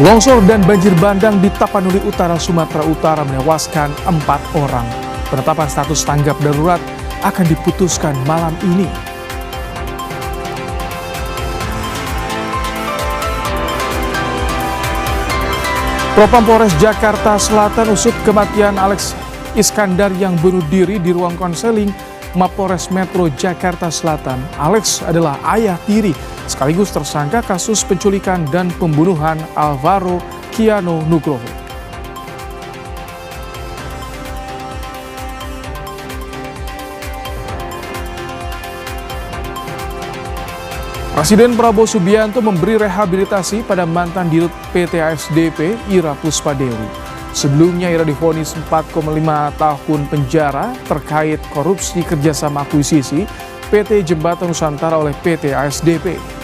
Longsor dan banjir bandang di Tapanuli Utara, Sumatera Utara menewaskan 4 orang. Penetapan status tanggap darurat akan diputuskan malam ini. Propam Polres Jakarta Selatan usut kematian Alex Iskandar yang bunuh diri di ruang konseling Mapolres Metro Jakarta Selatan. Alex adalah ayah tiri sekaligus tersangka kasus penculikan dan pembunuhan Alvaro Kiano Nugroho. Presiden Prabowo Subianto memberi rehabilitasi pada mantan dirut PT ASDP Ira Puspadewi. Sebelumnya Ira divonis 4,5 tahun penjara terkait korupsi kerjasama akuisisi PT Jembatan Nusantara oleh PT ASDP.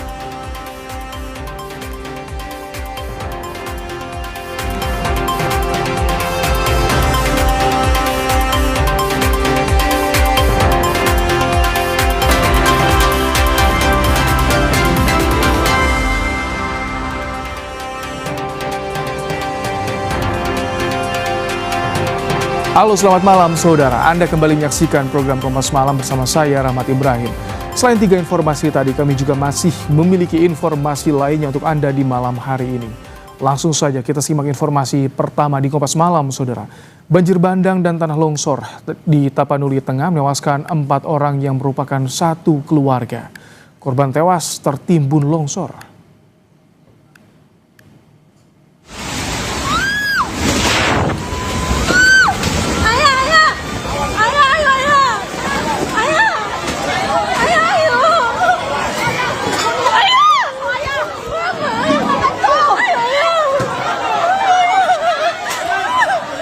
Halo, selamat malam saudara. Anda kembali menyaksikan program Kompas Malam bersama saya Rahmat Ibrahim. Selain 3 informasi tadi, kami juga masih memiliki informasi lainnya untuk Anda di malam hari ini. Langsung saja kita simak informasi pertama di Kompas Malam saudara. Banjir bandang dan tanah longsor di Tapanuli Tengah menewaskan 4 orang yang merupakan satu keluarga. Korban tewas tertimbun longsor.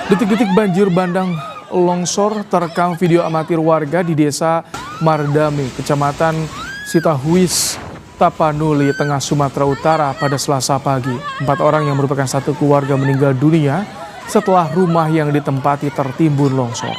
Detik-detik banjir bandang longsor terekam video amatir warga di Desa Mardami, Kecamatan Sitahuis, Tapanuli Tengah, Sumatera Utara pada Selasa pagi. 4 orang yang merupakan satu keluarga meninggal dunia setelah rumah yang ditempati tertimbun longsor.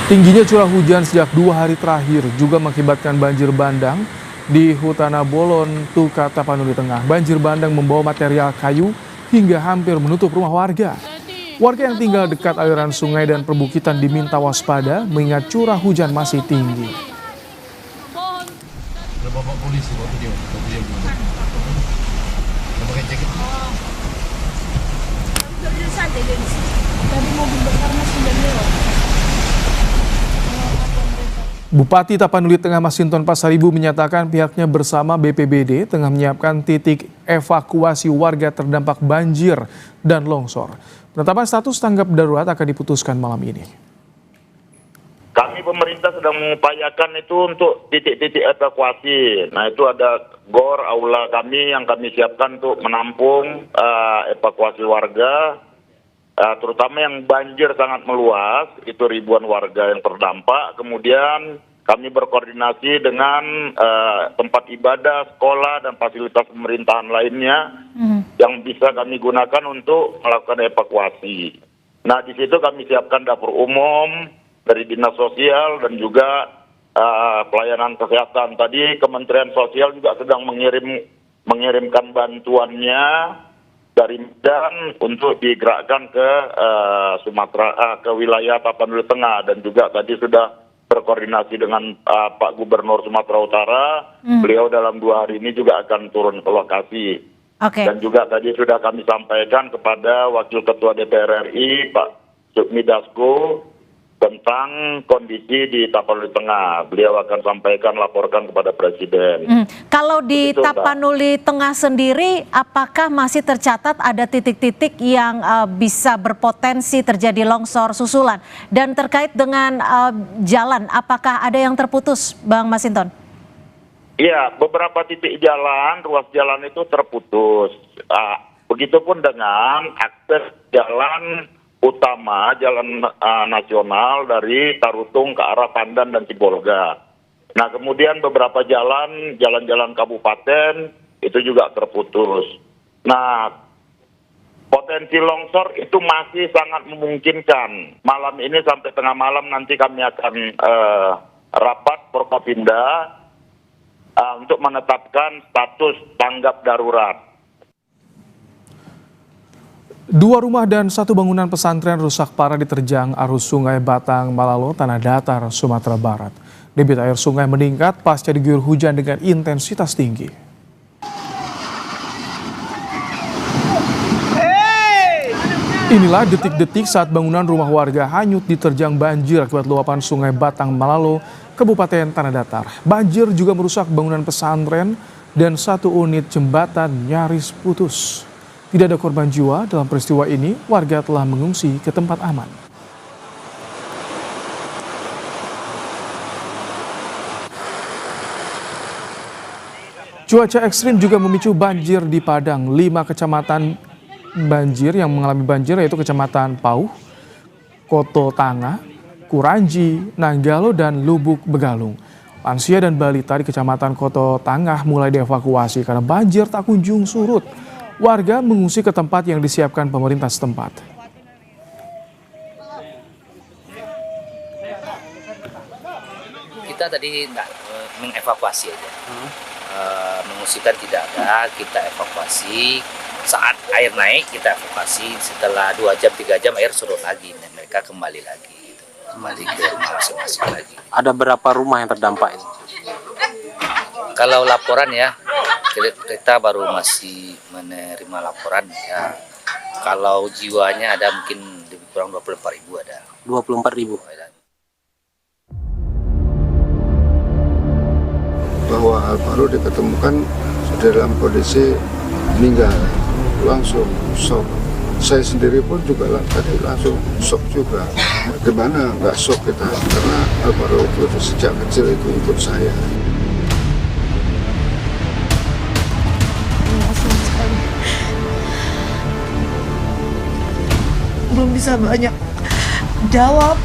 Tingginya curah hujan sejak 2 hari terakhir juga mengakibatkan banjir bandang di Hutana Bolon, Tuka, Tapanuli Tengah. Banjir bandang membawa material kayu hingga hampir menutup rumah warga. Warga yang tinggal dekat aliran sungai dan perbukitan diminta waspada mengingat curah hujan masih tinggi. Bupati Tapanuli Tengah Masinton Pasaribu menyatakan pihaknya bersama BPBD tengah menyiapkan titik evakuasi warga terdampak banjir dan longsor. Penetapan status tanggap darurat akan diputuskan malam ini. Kami pemerintah sedang mengupayakan itu untuk titik-titik evakuasi. Nah, itu ada GOR, aula kami yang kami siapkan untuk menampung evakuasi warga. Terutama yang banjir sangat meluas, itu ribuan warga yang terdampak. Kemudian kami berkoordinasi dengan tempat ibadah, sekolah, dan fasilitas pemerintahan lainnya yang bisa kami gunakan untuk melakukan evakuasi. Nah, di situ kami siapkan dapur umum dari Dinas Sosial dan juga pelayanan kesehatan. Tadi Kementerian Sosial juga sedang mengirimkan bantuannya dari Medan untuk digerakkan ke Sumatera, ke wilayah Tapanuli Tengah, dan juga tadi sudah berkoordinasi dengan Pak Gubernur Sumatera Utara. Beliau dalam 2 hari ini juga akan turun ke lokasi. Dan juga tadi sudah kami sampaikan kepada Wakil Ketua DPR RI Pak Sukmi Dasko tentang kondisi di Tapanuli Tengah. Beliau akan sampaikan, laporkan kepada Presiden. Kalau di Tapanuli Tengah sendiri, apakah masih tercatat ada titik-titik yang bisa berpotensi terjadi longsor susulan? Dan terkait dengan jalan, apakah ada yang terputus, Bang Masinton? Iya, beberapa titik jalan, ruas jalan itu terputus. Begitupun dengan akses jalan utama, jalan nasional dari Tarutung ke arah Pandan dan Sibolga. Nah, kemudian beberapa jalan-jalan kabupaten itu juga terputus. Nah, potensi longsor itu masih sangat memungkinkan. Malam ini sampai tengah malam nanti kami akan rapat Forkopimda untuk menetapkan status tanggap darurat. 2 rumah dan 1 bangunan pesantren rusak parah diterjang arus Sungai Batang Malalo, Tanah Datar, Sumatera Barat. Debit air sungai meningkat pasca diguyur hujan dengan intensitas tinggi. Inilah detik-detik saat bangunan rumah warga hanyut diterjang banjir akibat luapan Sungai Batang Malalo, Kabupaten Tanah Datar. Banjir juga merusak bangunan pesantren dan 1 unit jembatan nyaris putus. Tidak ada korban jiwa dalam peristiwa ini, warga telah mengungsi ke tempat aman. Cuaca ekstrim juga memicu banjir di Padang. 5 kecamatan banjir yang mengalami banjir yaitu Kecamatan Pauh, Koto Tanga, Kuranji, Nanggalo, dan Lubuk Begalung. Lansia dan balita di Kecamatan Koto Tangah mulai dievakuasi karena banjir tak kunjung surut. Warga mengungsi ke tempat yang disiapkan pemerintah setempat. Kita tadi mengevakuasi aja, mengungsikan tidak ada, kita evakuasi. Saat air naik kita evakuasi, setelah 2 jam 3 jam air surut lagi, dan mereka kembali lagi, kembali ke rumah masing-masing lagi. Ada berapa rumah yang terdampak ini? Kalau laporan ya, kita baru masih menerima laporan ya. Kalau jiwanya ada mungkin lebih kurang 24.000 ada. 24.000. Bahwa Alvaro diketemukan sudah dalam kondisi meninggal, langsung shock. Saya sendiri pun juga tadi langsung shock juga. Gimana nggak shock kita, karena Alvaro itu sejak kecil itu ikut saya. Belum bisa banyak jawab.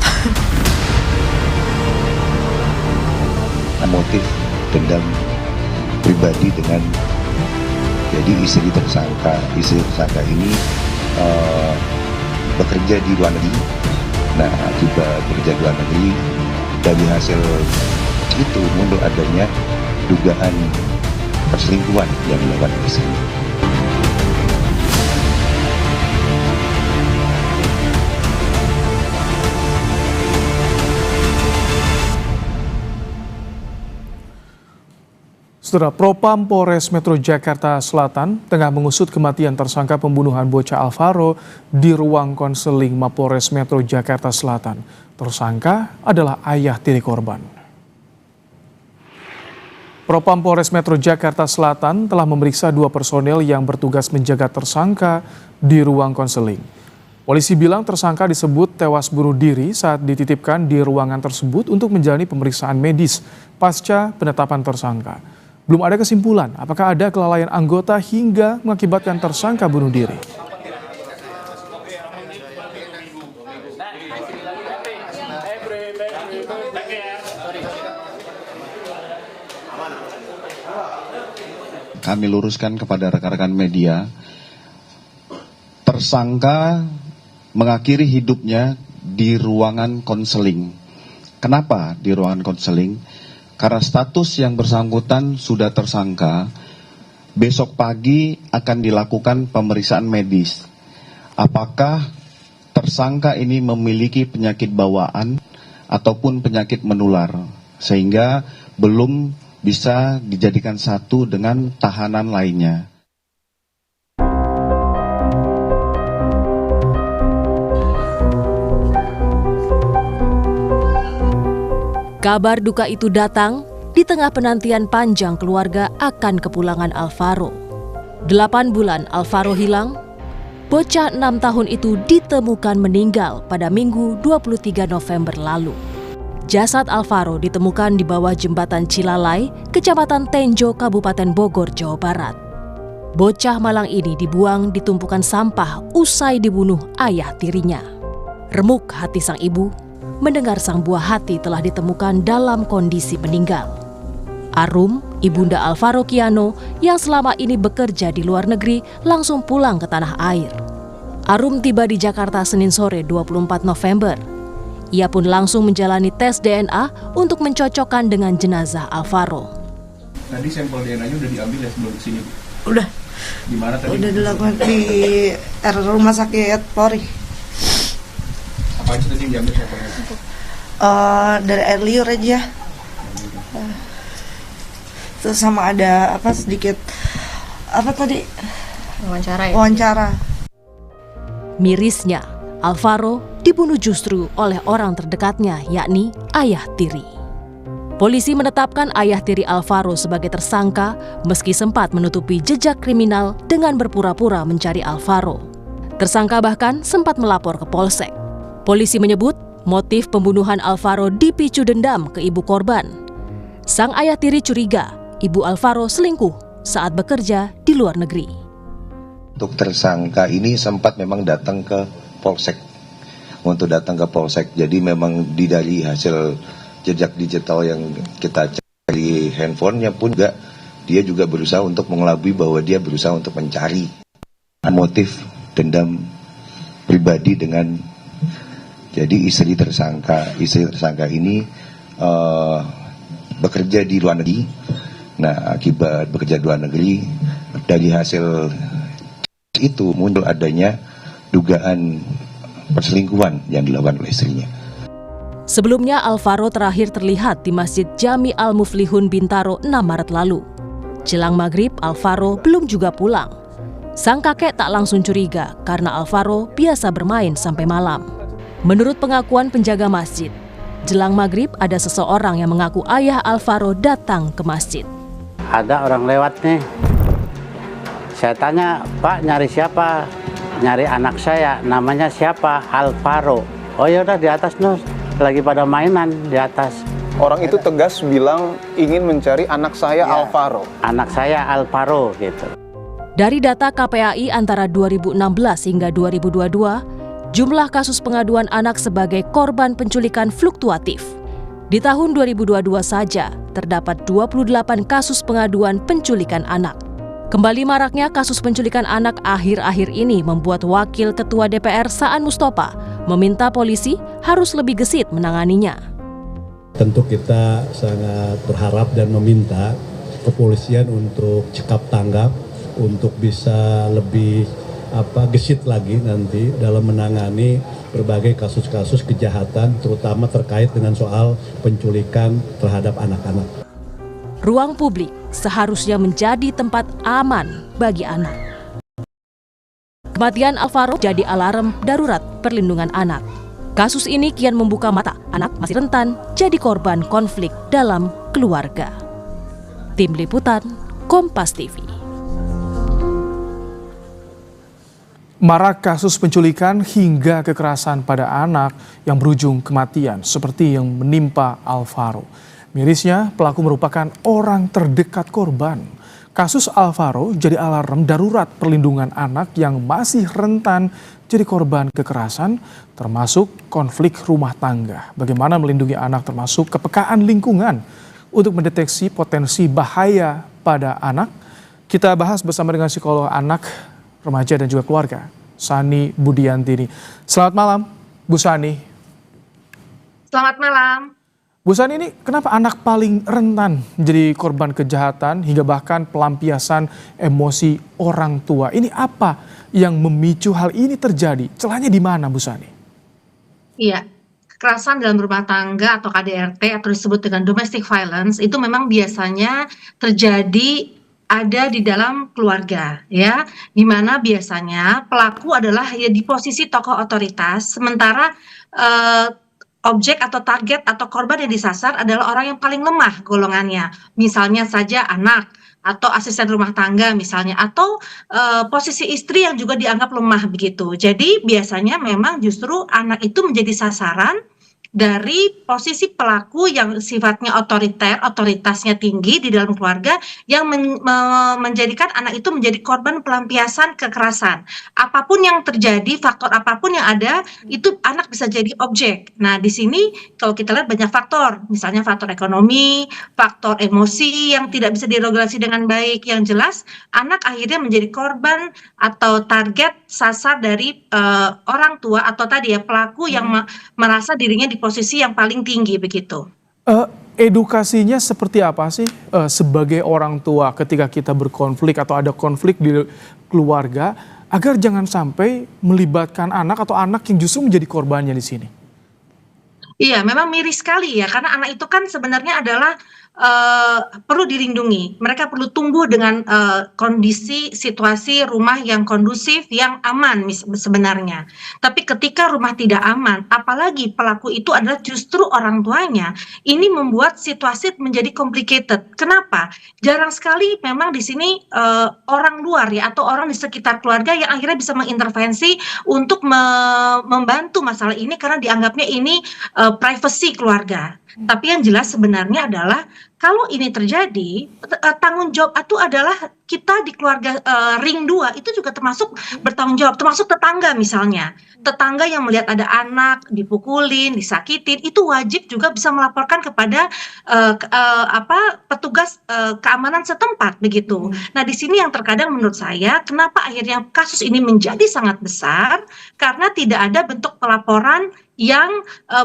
Motif dendam pribadi dengan jadi istri tersangka ini bekerja di luar negeri. Nah, akibat bekerja di luar negeri, dari hasil itu muncul adanya dugaan perselingkuhan yang dilakukan istri. Saudara, Propam Polres Metro Jakarta Selatan tengah mengusut kematian tersangka pembunuhan bocah Alvaro di ruang konseling Mapolres Metro Jakarta Selatan. Tersangka adalah ayah tiri korban. Propam Polres Metro Jakarta Selatan telah memeriksa 2 personel yang bertugas menjaga tersangka di ruang konseling. Polisi bilang tersangka disebut tewas bunuh diri saat dititipkan di ruangan tersebut untuk menjalani pemeriksaan medis pasca penetapan tersangka. Belum ada kesimpulan apakah ada kelalaian anggota hingga mengakibatkan tersangka bunuh diri. Kami luruskan kepada rekan-rekan media, tersangka mengakhiri hidupnya di ruangan konseling. Kenapa di ruangan konseling? Karena status yang bersangkutan sudah tersangka, besok pagi akan dilakukan pemeriksaan medis. Apakah tersangka ini memiliki penyakit bawaan ataupun penyakit menular, sehingga belum bisa dijadikan satu dengan tahanan lainnya. Kabar duka itu datang di tengah penantian panjang keluarga akan kepulangan Alvaro. 8 bulan Alvaro hilang, bocah 6 tahun itu ditemukan meninggal pada Minggu 23 November lalu. Jasad Alvaro ditemukan di bawah jembatan Cilalai, Kecamatan Tenjo, Kabupaten Bogor, Jawa Barat. Bocah malang ini dibuang di tumpukan sampah usai dibunuh ayah tirinya. Remuk hati sang ibu mendengar sang buah hati telah ditemukan dalam kondisi meninggal. Arum, ibunda Alvaro Kiano yang selama ini bekerja di luar negeri langsung pulang ke tanah air. Arum tiba di Jakarta Senin sore 24 November. Ia pun langsung menjalani tes DNA untuk mencocokkan dengan jenazah Alvaro. Tadi sampel DNA-nya udah diambil ya sebelum kesini? Udah. Di mana tadi? Udah dilakukan di rumah sakit Polri. Apa aja tadi yang diambil sampelnya? Dari air liur aja. Terus sama ada sedikit tadi? Wawancara. Mirisnya, Alvaro dibunuh justru oleh orang terdekatnya, yakni ayah tiri. Polisi menetapkan ayah tiri Alvaro sebagai tersangka meski sempat menutupi jejak kriminal dengan berpura-pura mencari Alvaro. Tersangka bahkan sempat melapor ke Polsek. Polisi menyebut motif pembunuhan Alvaro dipicu dendam ke ibu korban. Sang ayah tiri curiga ibu Alvaro selingkuh saat bekerja di luar negeri. Untuk tersangka ini sempat memang datang ke Polsek. Jadi memang dari hasil jejak digital yang kita cari handphonenya pun dia juga berusaha untuk mengelabui bahwa dia berusaha untuk mencari motif dendam pribadi dengan jadi istri tersangka ini bekerja di luar negeri. Nah, akibat bekerja di luar negeri, dari hasil itu muncul adanya dugaan perselingkuhan yang dilakukan oleh istrinya. Sebelumnya Alvaro terakhir terlihat di Masjid Jami Al-Muflihun Bintaro 6 Maret lalu. Jelang maghrib, Alvaro belum juga pulang. Sang kakek tak langsung curiga karena Alvaro biasa bermain sampai malam. Menurut pengakuan penjaga masjid, jelang maghrib ada seseorang yang mengaku ayah Alvaro datang ke masjid. Ada orang lewat nih. Saya tanya, Pak nyari siapa? Nyari anak saya, namanya siapa? Alvaro. Oh ya udah di atas Nus, lagi pada mainan di atas. Orang itu tegas bilang ingin mencari anak saya ya, Alvaro. Anak saya Alvaro gitu. Dari data KPAI antara 2016 hingga 2022, jumlah kasus pengaduan anak sebagai korban penculikan fluktuatif. Di tahun 2022 saja, terdapat 28 kasus pengaduan penculikan anak. Kembali maraknya kasus penculikan anak akhir-akhir ini membuat Wakil Ketua DPR Saan Mustopha meminta polisi harus lebih gesit menanganinya. Tentu kita sangat berharap dan meminta kepolisian untuk cekap tanggap, untuk bisa lebih gesit lagi nanti dalam menangani berbagai kasus-kasus kejahatan, terutama terkait dengan soal penculikan terhadap anak-anak. Ruang publik seharusnya menjadi tempat aman bagi anak. Kematian Alvaro jadi alarm darurat perlindungan anak. Kasus ini kian membuka mata anak masih rentan jadi korban konflik dalam keluarga. Tim Liputan, Kompas TV. Marak kasus penculikan hingga kekerasan pada anak yang berujung kematian seperti yang menimpa Alvaro. Mirisnya, pelaku merupakan orang terdekat korban. Kasus Alvaro jadi alarm darurat perlindungan anak yang masih rentan jadi korban kekerasan, termasuk konflik rumah tangga. Bagaimana melindungi anak termasuk kepekaan lingkungan untuk mendeteksi potensi bahaya pada anak? Kita bahas bersama dengan psikolog anak, remaja dan juga keluarga, Sani Budiantini. Selamat malam, Bu Sani. Selamat malam. Bu Sani, ini kenapa anak paling rentan menjadi korban kejahatan hingga bahkan pelampiasan emosi orang tua? Ini apa yang memicu hal ini terjadi? Celahnya di mana, Bu Sani? Iya, kekerasan dalam rumah tangga atau KDRT atau disebut dengan domestic violence itu memang biasanya terjadi ada di dalam keluarga, ya, di mana biasanya pelaku adalah ya di posisi tokoh otoritas, sementara objek atau target atau korban yang disasar adalah orang yang paling lemah golongannya, misalnya saja anak atau asisten rumah tangga misalnya, atau posisi istri yang juga dianggap lemah begitu. Jadi biasanya memang justru anak itu menjadi sasaran dari posisi pelaku yang sifatnya otoriter, otoritasnya tinggi di dalam keluarga yang menjadikan anak itu menjadi korban pelampiasan kekerasan. Apapun yang terjadi, faktor apapun yang ada, itu anak bisa jadi objek. Nah, di sini kalau kita lihat banyak faktor, misalnya faktor ekonomi, faktor emosi yang tidak bisa diregulasi dengan baik. Yang jelas, anak akhirnya menjadi korban atau target sasar dari orang tua atau tadi ya pelaku yang merasa dirinya di posisi yang paling tinggi begitu. Edukasinya seperti apa sih sebagai orang tua ketika kita berkonflik atau ada konflik di keluarga agar jangan sampai melibatkan anak atau anak yang justru menjadi korbannya di sini? Iya, memang miris sekali ya, karena anak itu kan sebenarnya adalah perlu dilindungi. Mereka perlu tumbuh dengan kondisi situasi rumah yang kondusif, yang aman sebenarnya. Tapi ketika rumah tidak aman, apalagi pelaku itu adalah justru orang tuanya, ini membuat situasi menjadi complicated. Kenapa? Jarang sekali memang di sini orang luar ya atau orang di sekitar keluarga yang akhirnya bisa mengintervensi untuk membantu masalah ini karena dianggapnya ini privacy keluarga. Tapi yang jelas sebenarnya adalah kalau ini terjadi, tanggung jawab itu adalah kita di keluarga ring 2 itu juga termasuk bertanggung jawab, termasuk tetangga misalnya. Tetangga yang melihat ada anak dipukulin, disakitin, itu wajib juga bisa melaporkan kepada petugas keamanan setempat begitu. Nah, di sini yang terkadang menurut saya kenapa akhirnya kasus ini menjadi sangat besar karena tidak ada bentuk pelaporan yang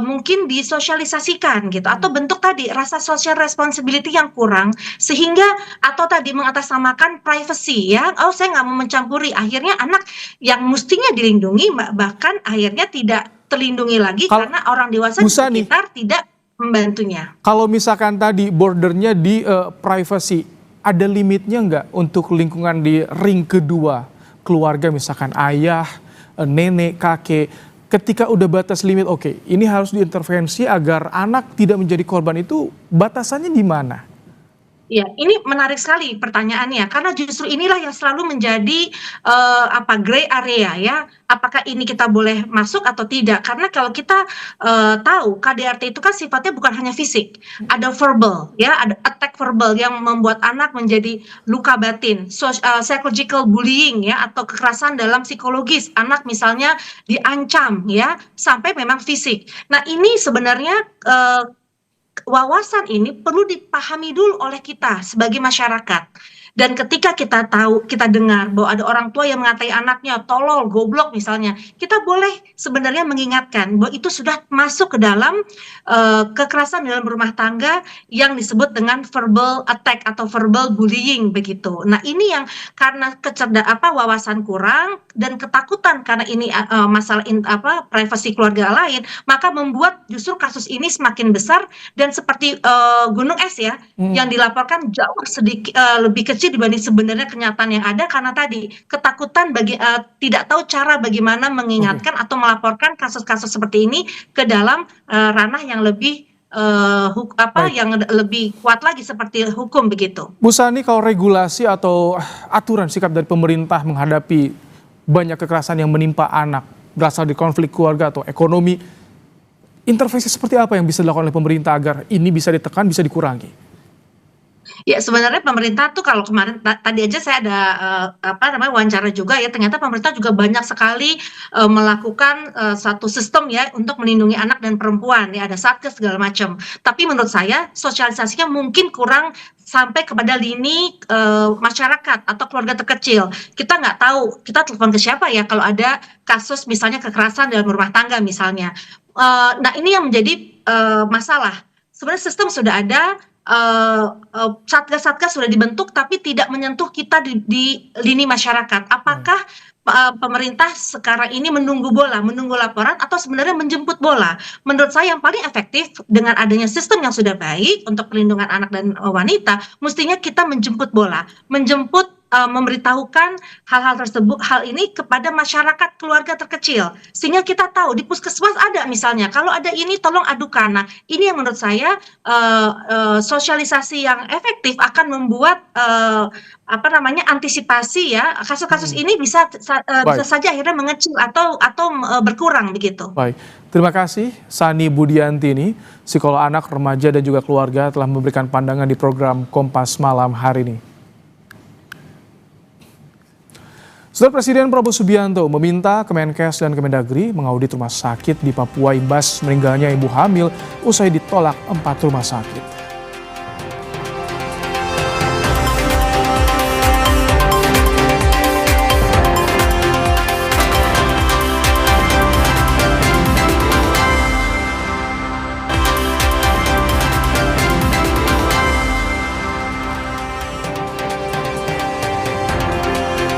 mungkin disosialisasikan gitu atau bentuk tadi rasa social responsibility yang kurang sehingga atau tadi mengatasnamakan privacy ya, oh saya nggak mau mencampuri, akhirnya anak yang mestinya dilindungi bahkan akhirnya tidak terlindungi lagi karena orang dewasa di sekitar tidak membantunya. Kalau misalkan tadi bordernya di privacy, ada limitnya nggak untuk lingkungan di ring kedua keluarga misalkan ayah, nenek, kakek? Ketika udah batas limit, oke, ini harus diintervensi agar anak tidak menjadi korban, itu batasannya di mana? Ya, ini menarik sekali pertanyaannya karena justru inilah yang selalu menjadi gray area ya. Apakah ini kita boleh masuk atau tidak? Karena kalau kita tahu KDRT itu kan sifatnya bukan hanya fisik, ada verbal ya, ada attack verbal yang membuat anak menjadi luka batin, psychological bullying ya atau kekerasan dalam psikologis. Anak misalnya diancam ya sampai memang fisik. Nah, ini sebenarnya wawasan ini perlu dipahami dulu oleh kita sebagai masyarakat. Dan ketika kita tahu, kita dengar bahwa ada orang tua yang mengatai anaknya tolol, goblok misalnya, kita boleh sebenarnya mengingatkan bahwa itu sudah masuk ke dalam kekerasan dalam rumah tangga yang disebut dengan verbal attack atau verbal bullying begitu. Nah, ini yang karena wawasan kurang dan ketakutan karena ini masalah privasi keluarga lain, maka membuat justru kasus ini semakin besar dan seperti gunung es ya, yang dilaporkan jauh sedikit lebih kecil dibanding sebenarnya kenyataan yang ada karena tadi ketakutan tidak tahu cara bagaimana mengingatkan atau melaporkan kasus-kasus seperti ini ke dalam ranah yang lebih yang lebih kuat lagi seperti hukum begitu. Bu Sani, kalau regulasi atau aturan sikap dari pemerintah menghadapi banyak kekerasan yang menimpa anak berasal dari konflik keluarga atau ekonomi, intervensi seperti apa yang bisa dilakukan oleh pemerintah agar ini bisa ditekan, bisa dikurangi? Ya, sebenarnya pemerintah tuh kalau kemarin tadi aja saya ada wawancara juga ya, ternyata pemerintah juga banyak sekali melakukan satu sistem ya untuk melindungi anak dan perempuan ya, ada satgas segala macam. Tapi menurut saya sosialisasinya mungkin kurang sampai kepada lini masyarakat atau keluarga terkecil. Kita nggak tahu, kita telepon ke siapa ya kalau ada kasus misalnya kekerasan dalam rumah tangga misalnya. Nah, ini yang menjadi masalah. Sebenarnya sistem sudah ada, satgas-satgas sudah dibentuk tapi tidak menyentuh kita di lini masyarakat. Apakah pemerintah sekarang ini menunggu laporan atau sebenarnya menjemput bola? Menurut saya yang paling efektif dengan adanya sistem yang sudah baik untuk perlindungan anak dan wanita, mestinya kita menjemput bola, menjemput memberitahukan hal-hal tersebut, hal ini kepada masyarakat keluarga terkecil, sehingga kita tahu di puskesmas ada misalnya, kalau ada ini tolong adukan. Nah, ini yang menurut saya sosialisasi yang efektif akan membuat antisipasi ya kasus-kasus ini bisa saja akhirnya mengecil atau berkurang begitu. Baik, terima kasih Sani Budiantini, psikolog anak, remaja dan juga keluarga telah memberikan pandangan di program Kompas Malam hari ini. Saudara Presiden Prabowo Subianto meminta Kemenkes dan Kemendagri mengaudit rumah sakit di Papua imbas meninggalnya ibu hamil usai ditolak 4 rumah sakit.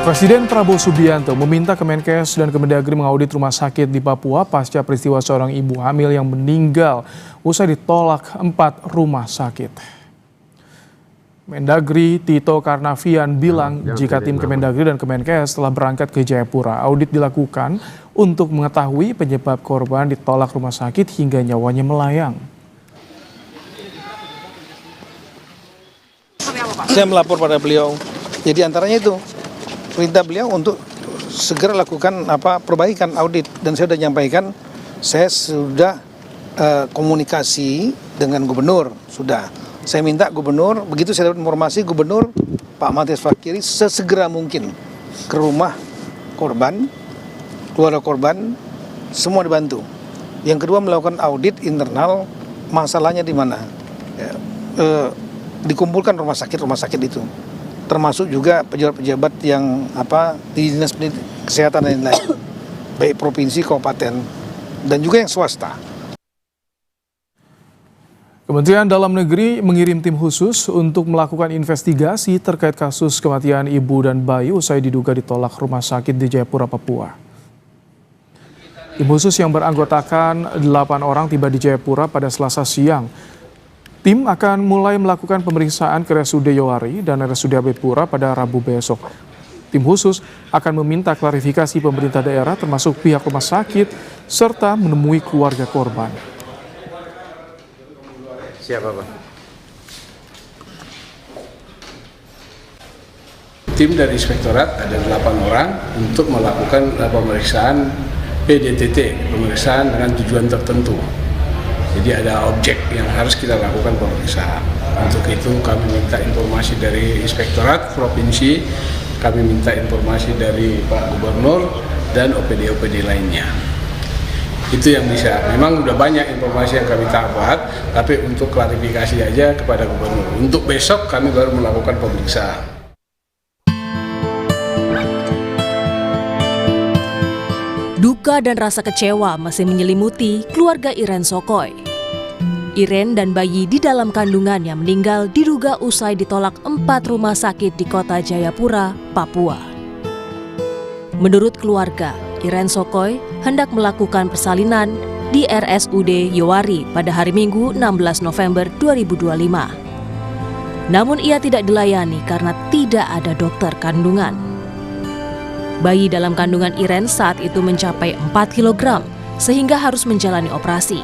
Presiden Prabowo Subianto meminta Kemenkes dan Kemendagri mengaudit rumah sakit di Papua pasca peristiwa seorang ibu hamil yang meninggal usai ditolak 4 rumah sakit. Mendagri Tito Karnavian bilang jika tim Kemendagri dan Kemenkes telah berangkat ke Jayapura, audit dilakukan untuk mengetahui penyebab korban ditolak rumah sakit hingga nyawanya melayang. Saya melapor pada beliau, jadi antaranya itu perintah beliau untuk segera lakukan perbaikan audit, dan saya sudah nyampaikan, saya sudah komunikasi dengan gubernur, sudah. Saya minta gubernur, begitu saya dapat informasi, gubernur Pak Matias Fakiri sesegera mungkin ke rumah korban, keluarga korban, semua dibantu. Yang kedua melakukan audit internal, masalahnya di mana, dikumpulkan rumah sakit itu. Termasuk juga pejabat-pejabat yang di dinas kesehatan dan lain-lain, baik provinsi, kabupaten, dan juga yang swasta. Kementerian Dalam Negeri mengirim tim khusus untuk melakukan investigasi terkait kasus kematian ibu dan bayi usai diduga ditolak rumah sakit di Jayapura, Papua. Tim khusus yang beranggotakan 8 orang tiba di Jayapura pada Selasa siang. Tim akan mulai melakukan pemeriksaan ke RSUD Yowari dan RSUD Abepura pada Rabu besok. Tim khusus akan meminta klarifikasi pemerintah daerah termasuk pihak rumah sakit serta menemui keluarga korban. Siapa, Pak? Tim dari Inspektorat ada 8 orang untuk melakukan pemeriksaan PDTT, pemeriksaan dengan tujuan tertentu. Jadi ada objek yang harus kita lakukan pemeriksaan. Untuk itu kami minta informasi dari Inspektorat Provinsi, kami minta informasi dari Pak Gubernur dan OPD-OPD lainnya. Itu yang bisa. Memang udah banyak informasi yang kami dapat, tapi untuk klarifikasi aja kepada Gubernur. Untuk besok kami baru melakukan pemeriksaan. Duka dan rasa kecewa masih menyelimuti keluarga Iren Sokoy. Iren dan bayi di dalam kandungannya meninggal diduga usai ditolak 4 rumah sakit di kota Jayapura, Papua. Menurut keluarga, Iren Sokoy hendak melakukan persalinan di RSUD Yowari pada hari Minggu 16 November 2025. Namun ia tidak dilayani karena tidak ada dokter kandungan. Bayi dalam kandungan Iren saat itu mencapai 4 kg sehingga harus menjalani operasi.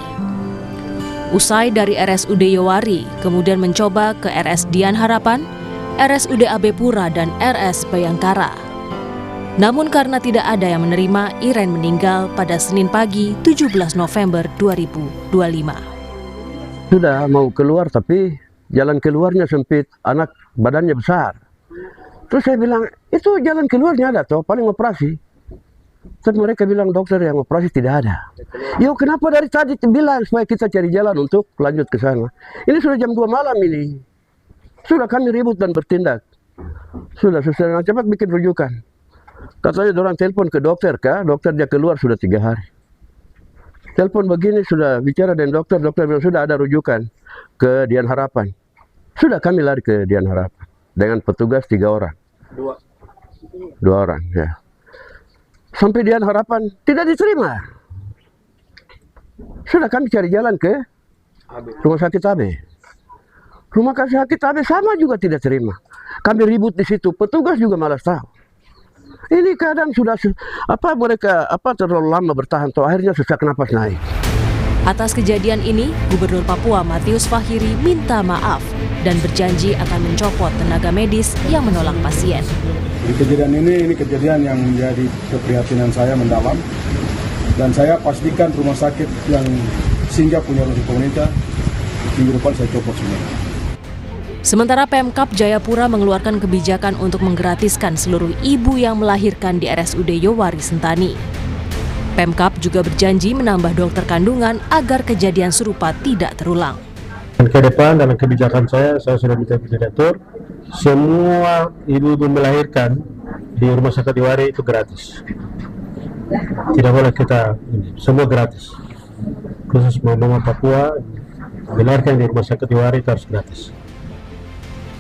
Usai dari RSUD Yowari, kemudian mencoba ke RS Dian Harapan, RSUD Abepura, dan RS Bayangkara. Namun karena tidak ada yang menerima, Iren meninggal pada Senin pagi 17 November 2025. Sudah mau keluar tapi jalan keluarnya sempit, anak badannya besar. Terus saya bilang, itu jalan keluarnya ada toh, paling operasi. Tapi mereka bilang dokter yang operasi tidak ada. Yo kenapa dari tadi bilang supaya kita cari jalan untuk lanjut ke sana. Ini sudah jam 2 malam ini. Sudah kami ribut dan bertindak. Sudah selesai cepat bikin rujukan. Katanya orang telepon ke dokter kah? Dokter dia keluar sudah 3 hari. Telepon begini sudah bicara dengan dokter bilang sudah ada rujukan ke Dian Harapan. Sudah kami lari ke Dian Harapan dengan petugas 3 orang. 2 orang ya. Sampai Dian Harapan tidak diterima. Sudah kami cari jalan ke rumah sakit AB. Rumah sakit AB sama juga tidak terima. Kami ribut di situ, petugas juga malas tahu. Ini kadang sudah mereka terlalu lama bertahan, toh akhirnya sesak napas naik. Atas kejadian ini, Gubernur Papua Matius Fahiri minta maaf dan berjanji akan mencopot tenaga medis yang menolak pasien. Di kejadian ini kejadian yang menjadi keprihatinan saya mendalam, dan saya pastikan rumah sakit yang singgah punya ruang pemerintah minggu depan saya copot semua. Sementara Pemkab Jayapura mengeluarkan kebijakan untuk menggratiskan seluruh ibu yang melahirkan di RSUD Yowari Sentani. Pemkab juga berjanji menambah dokter kandungan agar kejadian serupa tidak terulang. Ke depan dalam kebijakan saya sudah minta direktur, semua ibu-ibu melahirkan di rumah sakit Yowari itu gratis. Tidak boleh kita, semua gratis. Khusus mama Papua, melahirkan di rumah sakit Yowari itu harus gratis.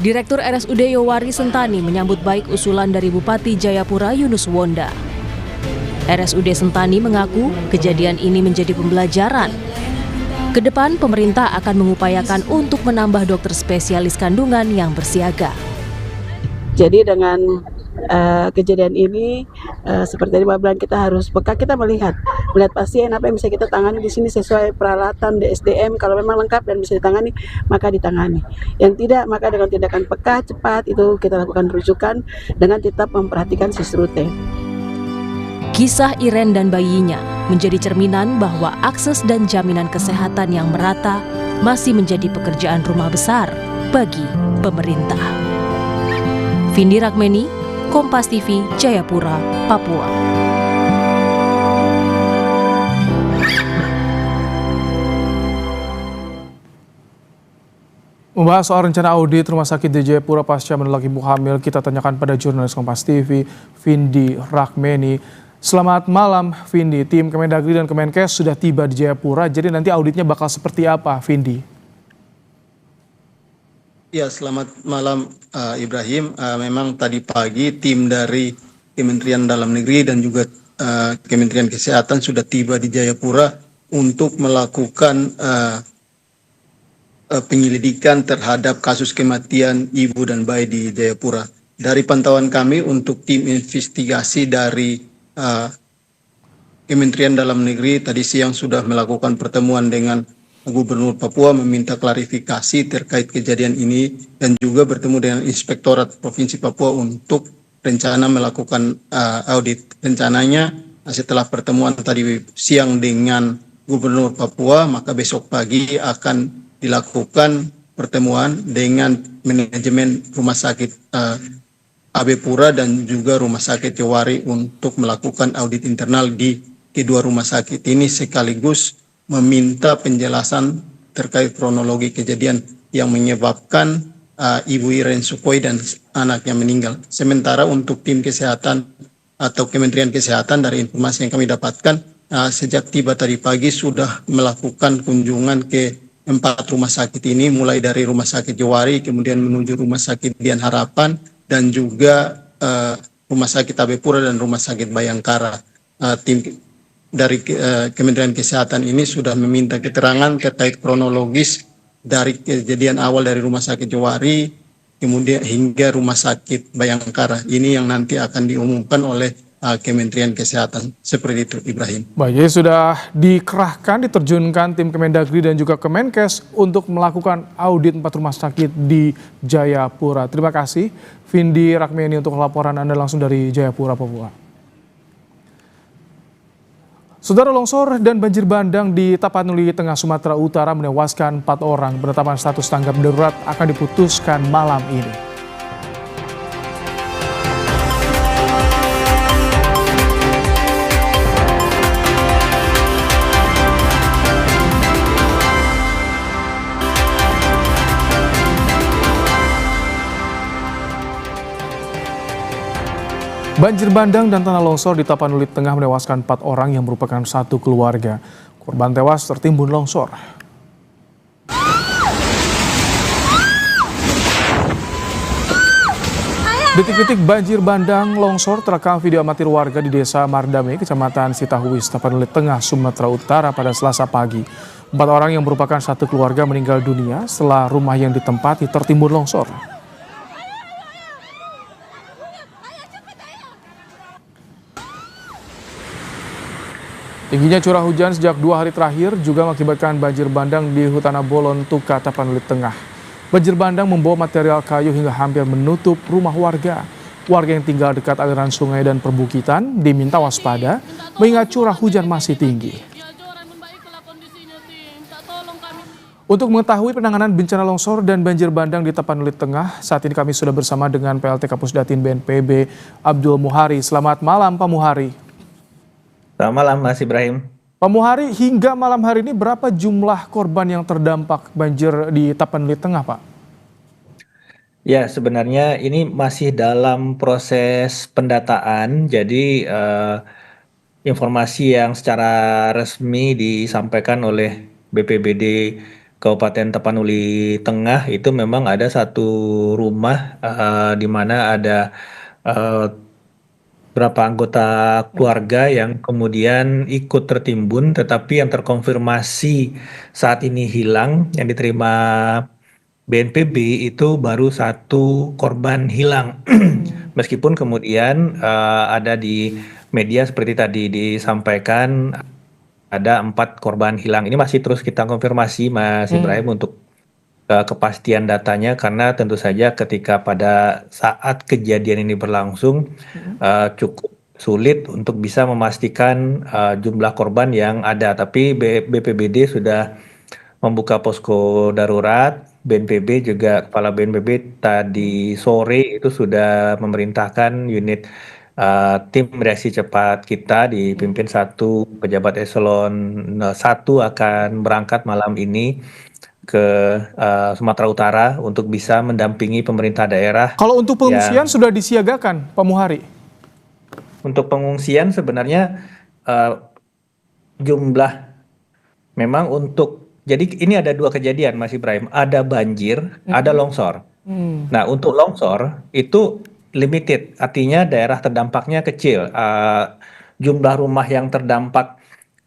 Direktur RSUD Yowari Sentani menyambut baik usulan dari Bupati Jayapura Yunus Wonda. RSUD Sentani mengaku kejadian ini menjadi pembelajaran. Ke depan, pemerintah akan mengupayakan untuk menambah dokter spesialis kandungan yang bersiaga. Jadi dengan kejadian ini, seperti tadi Mbak bilang, kita harus peka, kita melihat pasien apa yang bisa kita tangani di sini sesuai peralatan SDM. Kalau memang lengkap dan bisa ditangani, maka ditangani. Yang tidak, maka dengan tindakan peka, cepat, itu kita lakukan rujukan dengan tetap memperhatikan sisrute. Kisah Iren dan bayinya menjadi cerminan bahwa akses dan jaminan kesehatan yang merata masih menjadi pekerjaan rumah besar bagi pemerintah. Vindi Rakmeni, Kompas TV, Jayapura, Papua. Membahas soal rencana audit rumah sakit di Jayapura pasca menolak ibu hamil, kita tanyakan pada jurnalis Kompas TV, Vindi Rakmeni. Selamat malam, Vindi. Tim Kemendagri dan Kemenkes sudah tiba di Jayapura, jadi nanti auditnya bakal seperti apa, Vindi? Ya, selamat malam Ibrahim. Memang tadi pagi tim dari Kementerian Dalam Negeri dan juga Kementerian Kesehatan sudah tiba di Jayapura untuk melakukan penyelidikan terhadap kasus kematian ibu dan bayi di Jayapura. Dari pantauan kami untuk tim investigasi dari Kementerian Dalam Negeri tadi siang sudah melakukan pertemuan dengan Gubernur Papua meminta klarifikasi terkait kejadian ini dan juga bertemu dengan Inspektorat Provinsi Papua untuk rencana melakukan audit. Rencananya setelah pertemuan tadi siang dengan Gubernur Papua, maka besok pagi akan dilakukan pertemuan dengan manajemen rumah sakit AB Pura dan juga rumah sakit Yowari untuk melakukan audit internal di kedua rumah sakit ini sekaligus meminta penjelasan terkait kronologi kejadian yang menyebabkan Ibu Iren Sukhoi dan anaknya meninggal. Sementara untuk tim kesehatan atau Kementerian Kesehatan, dari informasi yang kami dapatkan, sejak tiba tadi pagi sudah melakukan kunjungan ke 4 rumah sakit ini, mulai dari rumah sakit Yowari, kemudian menuju rumah sakit Dian Harapan, dan juga rumah sakit AB Pura dan rumah sakit Bayangkara. Tim dari Kementerian Kesehatan ini sudah meminta keterangan terkait kronologis dari kejadian awal dari rumah sakit Yowari kemudian hingga rumah sakit Bayangkara. Ini yang nanti akan diumumkan oleh Kementerian Kesehatan. Seperti itu, Ibrahim. Baik, jadi sudah dikerahkan, diterjunkan tim Kemendagri dan juga Kemenkes untuk melakukan audit 4 rumah sakit di Jayapura. Terima kasih, Vindi Rakmeni, untuk laporan Anda langsung dari Jayapura, Papua. Saudara, longsor dan banjir bandang di Tapanuli, Tengah Sumatera Utara menewaskan 4 orang. Penetapan status tanggap darurat akan diputuskan malam ini. Banjir bandang dan tanah longsor di Tapanuli Tengah menewaskan 4 orang yang merupakan satu keluarga. Korban tewas tertimbun longsor. Detik-detik banjir bandang longsor terekam video amatir warga di Desa Mardame, Kecamatan Sitahuis, Tapanuli Tengah, Sumatera Utara pada Selasa pagi. 4 orang yang merupakan satu keluarga meninggal dunia setelah rumah yang ditempati tertimbun longsor. Tingginya curah hujan sejak 2 hari terakhir juga mengakibatkan banjir bandang di Hutana Bolon, Tuka, Tapanuli Tengah. Banjir bandang membawa material kayu hingga hampir menutup rumah warga. Warga yang tinggal dekat aliran sungai dan perbukitan diminta waspada mengingat curah hujan masih tinggi. Untuk mengetahui penanganan bencana longsor dan banjir bandang di Tapanuli Tengah, saat ini kami sudah bersama dengan PLT Kapusdatin BNPB Abdul Muhari. Selamat malam Pak Muhari. Selamat malam Mas Ibrahim. Pak Muhari, hingga malam hari ini berapa jumlah korban yang terdampak banjir di Tapanuli Tengah, Pak? Ya, sebenarnya ini masih dalam proses pendataan, jadi informasi yang secara resmi disampaikan oleh BPBD Kabupaten Tapanuli Tengah itu memang ada satu rumah di mana ada berapa anggota keluarga yang kemudian ikut tertimbun, tetapi yang terkonfirmasi saat ini hilang, yang diterima BNPB itu baru satu korban hilang. Meskipun kemudian ada di media seperti tadi disampaikan ada 4 korban hilang. Ini masih terus kita konfirmasi Mas Ibrahim untuk kepastian datanya, karena tentu saja ketika pada saat kejadian ini berlangsung cukup sulit untuk bisa memastikan jumlah korban yang ada. Tapi BPBD sudah membuka posko darurat. BNPB juga, Kepala BNPB tadi sore itu sudah memerintahkan unit tim reaksi cepat kita dipimpin satu pejabat eselon 1 akan berangkat malam ini ke Sumatera Utara untuk bisa mendampingi pemerintah daerah. Kalau untuk pengungsian sudah disiagakan, Pak Muhari? Untuk pengungsian sebenarnya jumlah memang jadi ini ada 2 kejadian Mas Ibrahim, ada banjir, ada longsor. Nah, untuk longsor itu limited, artinya daerah terdampaknya kecil. Jumlah rumah yang terdampak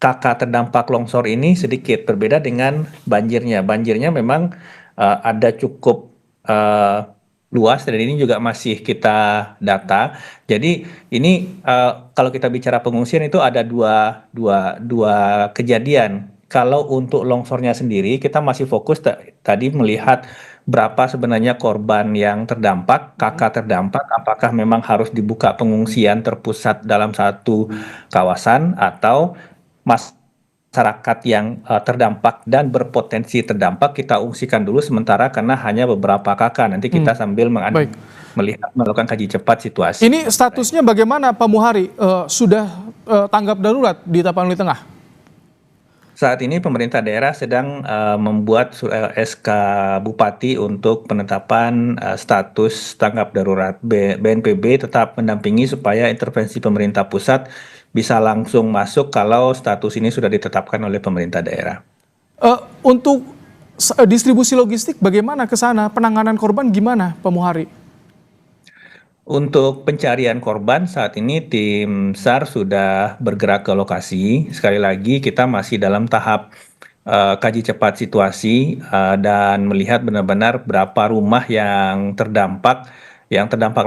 terdampak longsor ini sedikit, berbeda dengan banjirnya. Banjirnya memang ada cukup luas dan ini juga masih kita data. Jadi ini kalau kita bicara pengungsian itu ada dua kejadian. Kalau untuk longsornya sendiri kita masih fokus tadi melihat berapa sebenarnya korban yang terdampak, terdampak, apakah memang harus dibuka pengungsian terpusat dalam satu kawasan atau masyarakat yang terdampak dan berpotensi terdampak kita ungsikan dulu sementara karena hanya beberapa kakak. Nanti kita sambil melakukan kaji cepat situasi. Ini statusnya bagaimana Pak Muhari? Sudah tanggap darurat di Tapanuli Tengah? Saat ini pemerintah daerah sedang membuat SK Bupati untuk penetapan status tanggap darurat. BNPB tetap mendampingi supaya intervensi pemerintah pusat bisa langsung masuk kalau status ini sudah ditetapkan oleh pemerintah daerah. Untuk distribusi logistik bagaimana ke sana? Penanganan korban gimana, Pak Muhari? Untuk pencarian korban saat ini tim SAR sudah bergerak ke lokasi. Sekali lagi kita masih dalam tahap kaji cepat situasi dan melihat benar-benar berapa rumah yang terdampak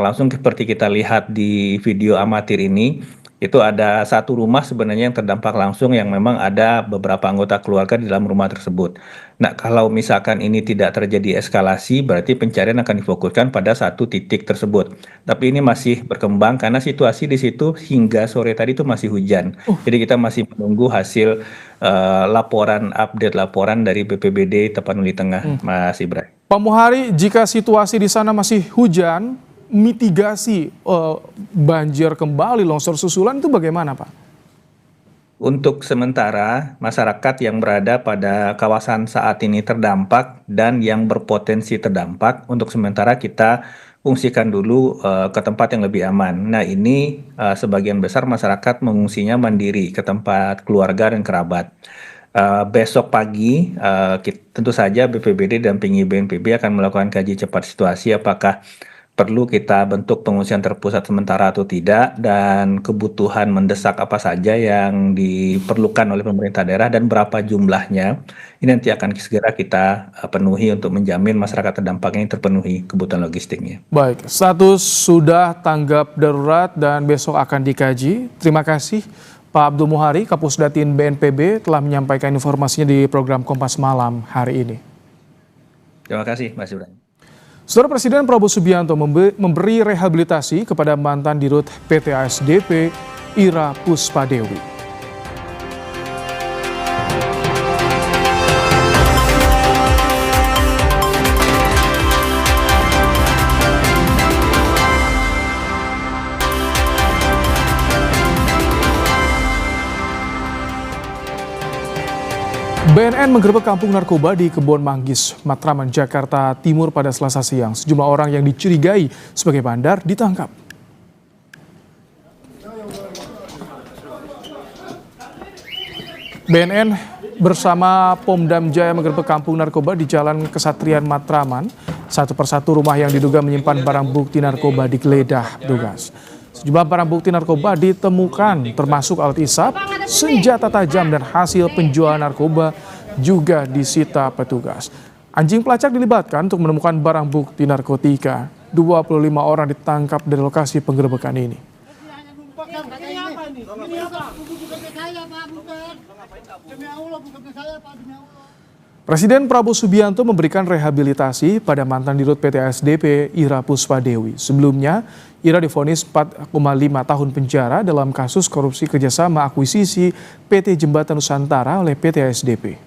langsung seperti kita lihat di video amatir ini. Itu ada satu rumah sebenarnya yang terdampak langsung yang memang ada beberapa anggota keluarga di dalam rumah tersebut. Nah, kalau misalkan ini tidak terjadi eskalasi, berarti pencarian akan difokuskan pada satu titik tersebut. Tapi ini masih berkembang karena situasi di situ hingga sore tadi itu masih hujan. Jadi kita masih menunggu hasil update laporan dari BPBD Tapanuli Tengah, Mas Ibrahim. Pak Muhari, jika situasi di sana masih hujan, mitigasi banjir kembali, longsor susulan itu bagaimana Pak? Untuk sementara masyarakat yang berada pada kawasan saat ini terdampak dan yang berpotensi terdampak, untuk sementara kita fungsikan dulu ke tempat yang lebih aman. Nah ini sebagian besar masyarakat mengungsinya mandiri ke tempat keluarga dan kerabat. Besok pagi tentu saja BPBD dampingi BNPB akan melakukan kaji cepat situasi apakah perlu kita bentuk pengungsian terpusat sementara atau tidak, dan kebutuhan mendesak apa saja yang diperlukan oleh pemerintah daerah dan berapa jumlahnya. Ini nanti akan segera kita penuhi untuk menjamin masyarakat terdampak ini terpenuhi kebutuhan logistiknya. Baik, status sudah tanggap darurat dan besok akan dikaji. Terima kasih Pak Abdul Muhari, Kapusdatin BNPB, telah menyampaikan informasinya di program Kompas Malam hari ini. Terima kasih, Mas Ibrahim. Saudara Presiden Prabowo Subianto memberi rehabilitasi kepada mantan Dirut PT ASDP, Ira Puspadewi. BNN menggerebek kampung narkoba di Kebon Manggis, Matraman, Jakarta Timur pada Selasa siang. Sejumlah orang yang dicurigai sebagai bandar ditangkap. BNN bersama Pomdam Jaya menggerebek kampung narkoba di Jalan Kesatrian Matraman. Satu persatu rumah yang diduga menyimpan barang bukti narkoba digeledah petugas. Sejumlah barang bukti narkoba ditemukan, termasuk alat hisap, senjata tajam, dan hasil penjualan narkoba juga disita petugas. Anjing pelacak dilibatkan untuk menemukan barang bukti narkotika. 25 orang ditangkap dari lokasi penggerebekan ini. Presiden Prabowo Subianto memberikan rehabilitasi pada mantan Dirut PT ASDP, Ira Puspadewi. Sebelumnya, Ira divonis 4,5 tahun penjara dalam kasus korupsi kerjasama akuisisi PT Jembatan Nusantara oleh PT ASDP.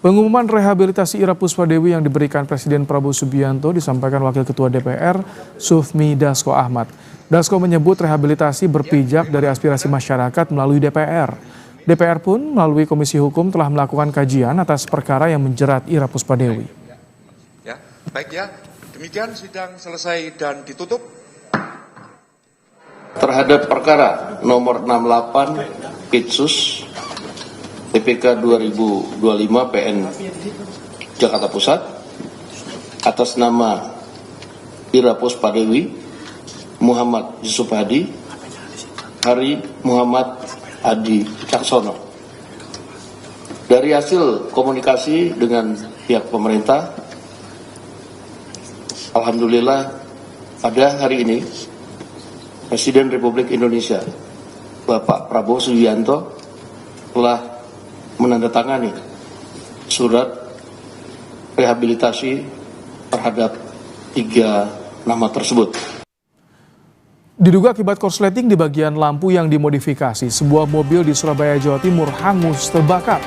Pengumuman rehabilitasi Ira Puspadewi yang diberikan Presiden Prabowo Subianto disampaikan Wakil Ketua DPR, Sufmi Dasko Ahmad. Dasko menyebut rehabilitasi berpijak dari aspirasi masyarakat melalui DPR. DPR pun melalui Komisi Hukum telah melakukan kajian atas perkara yang menjerat Ira Puspadewi. Ya, baik ya. Demikian sidang selesai dan ditutup. Terhadap perkara nomor 68 Pitsus TPK 2025 PN Jakarta Pusat atas nama Ira Puspadewi, Muhammad Yusuf Hadi, Hari Muhammad Adi Caksono. Dari hasil komunikasi dengan pihak pemerintah, alhamdulillah pada hari ini Presiden Republik Indonesia Bapak Prabowo Subianto telah menandatangani surat rehabilitasi terhadap 3 nama tersebut. Diduga akibat korsleting di bagian lampu yang dimodifikasi, sebuah mobil di Surabaya, Jawa Timur hangus terbakar.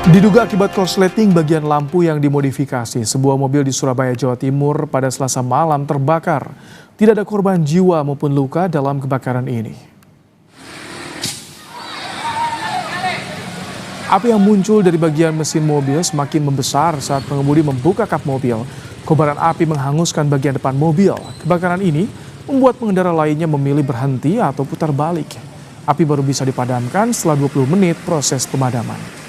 Diduga akibat korsleting bagian lampu yang dimodifikasi, sebuah mobil di Surabaya, Jawa Timur pada Selasa malam terbakar. Tidak ada korban jiwa maupun luka dalam kebakaran ini. Api yang muncul dari bagian mesin mobil semakin membesar saat pengemudi membuka kap mobil. Kobaran api menghanguskan bagian depan mobil. Kebakaran ini membuat pengendara lainnya memilih berhenti atau putar balik. Api baru bisa dipadamkan setelah 20 menit proses pemadaman.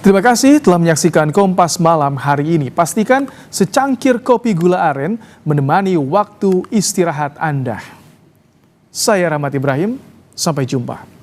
Terima kasih telah menyaksikan Kompas Malam hari ini. Pastikan secangkir kopi gula aren menemani waktu istirahat Anda. Saya Rahmat Ibrahim, sampai jumpa.